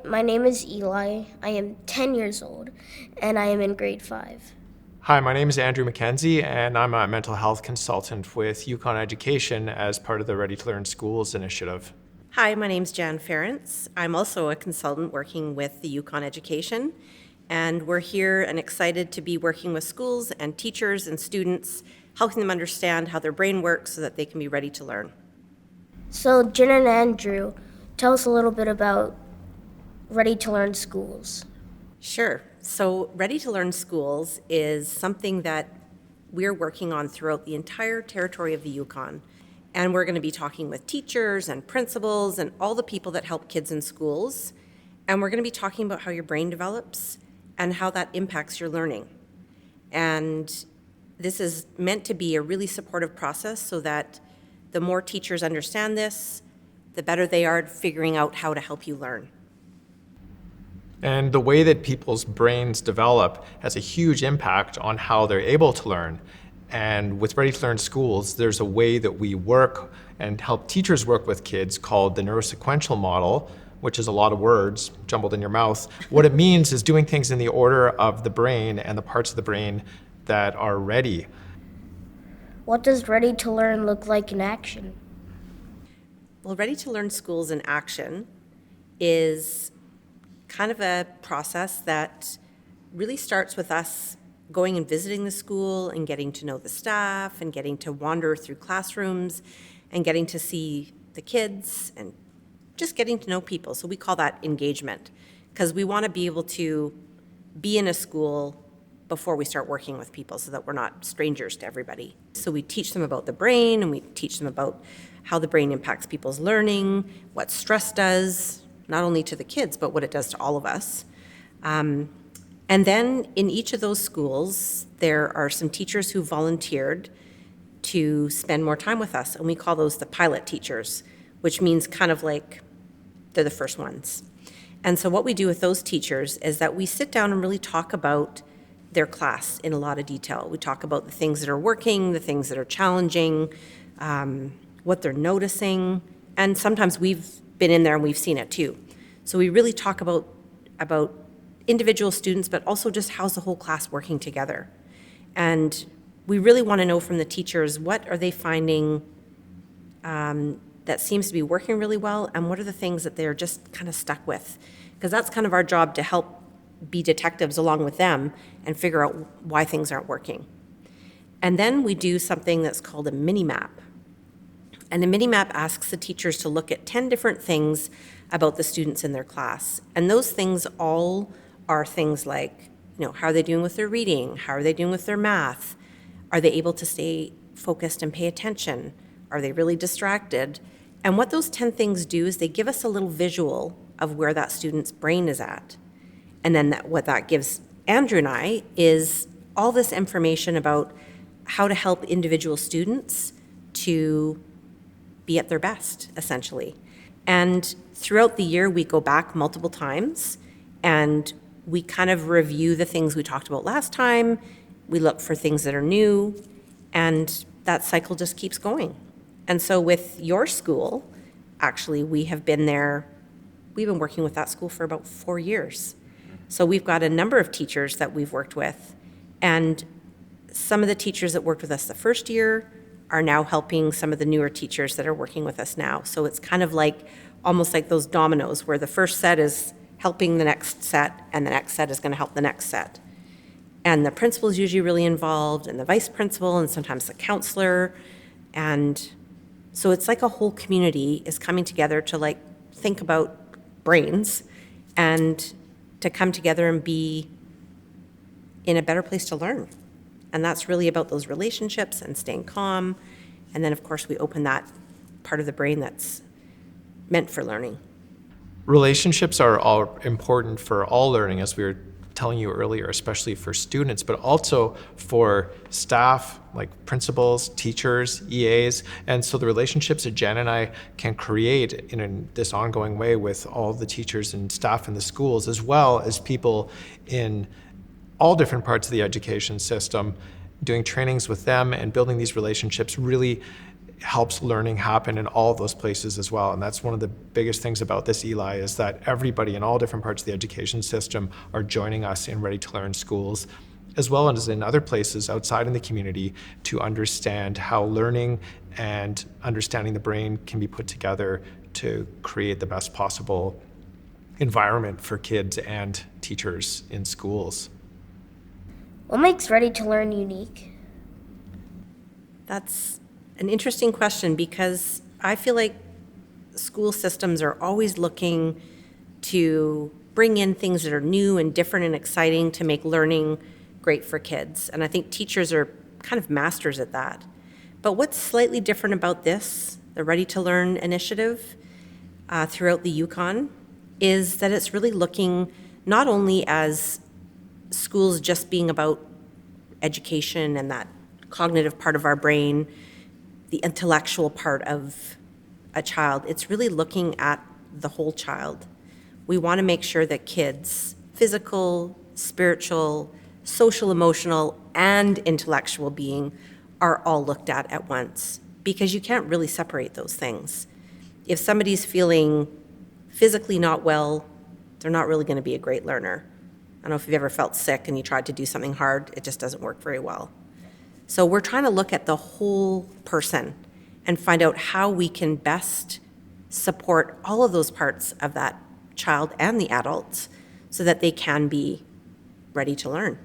my name is Eli. I am 10 years old, and I am in grade 5. Hi, my name is Andrew McKenzie, and I'm a mental health consultant with Yukon Education as part of the Ready to Learn Schools initiative. Hi, my name's Jan Ferentz. I'm also a consultant working with the Yukon Education, and we're here and excited to be working with schools and teachers and students, helping them understand how their brain works so that they can be ready to learn. So, Jen and Andrew, tell us a little bit about Ready to Learn Schools. Sure. So Ready to Learn Schools is something that we're working on throughout the entire territory of the Yukon. And we're going to be talking with teachers and principals and all the people that help kids in schools. And we're going to be talking about how your brain develops and how that impacts your learning. And this is meant to be a really supportive process so that the more teachers understand this, the better they are at figuring out how to help you learn. And the way that people's brains develop has a huge impact on how they're able to learn. And with Ready to Learn Schools, there's a way that we work and help teachers work with kids called the Neurosequential Model, which is a lot of words jumbled in your mouth. What it means is doing things in the order of the brain and the parts of the brain that are ready. What does Ready to Learn look like in action? Well, Ready to Learn Schools in action is kind of a process that really starts with us going and visiting the school and getting to know the staff and getting to wander through classrooms and getting to see the kids and just getting to know people. So we call that engagement because we want to be able to be in a school before we start working with people so that we're not strangers to everybody. So we teach them about the brain and we teach them about how the brain impacts people's learning, what stress does, not only to the kids, but what it does to all of us. And then in each of those schools, there are some teachers who volunteered to spend more time with us, and we call those the pilot teachers, which means kind of like they're the first ones. And so what we do with those teachers is that we sit down and really talk about their class in a lot of detail. We talk about the things that are working, the things that are challenging, what they're noticing, and sometimes we've been in there and we've seen it too. So we really talk about individual students, but also just how's the whole class working together. And we really want to know from the teachers, what are they finding that seems to be working really well, and what are the things that they're just kind of stuck with? Because that's kind of our job, to help be detectives along with them and figure out why things aren't working. And then we do something that's called a mini-map. And a mini-map asks the teachers to look at 10 different things about the students in their class. And those things all are things like, how are they doing with their reading? How are they doing with their math? Are they able to stay focused and pay attention? Are they really distracted? And what those 10 things do is they give us a little visual of where that student's brain is at. And then what that gives Andrew and I is all this information about how to help individual students to be at their best, essentially. And throughout the year, we go back multiple times and we kind of review the things we talked about last time. We look for things that are new, and that cycle just keeps going. And so with your school, actually, we've been working with that school for about 4 years. So we've got a number of teachers that we've worked with, and some of the teachers that worked with us the first year are now helping some of the newer teachers that are working with us now. So it's kind of like, almost like those dominoes, where the first set is helping the next set, and the next set is going to help the next set. And the principal is usually really involved, and the vice principal, and sometimes the counselor. And so it's like a whole community is coming together to think about brains and to come together and be in a better place to learn. And that's really about those relationships and staying calm. And then, of course, we open that part of the brain that's meant for learning. Relationships are all important for all learning, as we were telling you earlier, especially for students, but also for staff, like principals, teachers, EAs. And so the relationships that Jen and I can create in this ongoing way with all the teachers and staff in the schools, as well as people in all different parts of the education system, doing trainings with them and building these relationships really helps learning happen in all of those places as well. And that's one of the biggest things about this, Eli, is that everybody in all different parts of the education system are joining us in Ready to Learn schools, as well as in other places outside in the community, to understand how learning and understanding the brain can be put together to create the best possible environment for kids and teachers in schools. What makes Ready to Learn unique? That's an interesting question, because I feel like school systems are always looking to bring in things that are new and different and exciting to make learning great for kids. And I think teachers are kind of masters at that. But what's slightly different about this, the Ready to Learn initiative throughout the Yukon, is that it's really looking not only as schools just being about education and that cognitive part of our brain, the intellectual part of a child. It's really looking at the whole child. We want to make sure that kids, physical, spiritual, social, emotional, and intellectual being are all looked at once, because you can't really separate those things. If somebody's feeling physically not well, they're not really going to be a great learner. I don't know if you've ever felt sick and you tried to do something hard, it just doesn't work very well. So we're trying to look at the whole person and find out how we can best support all of those parts of that child and the adults so that they can be ready to learn.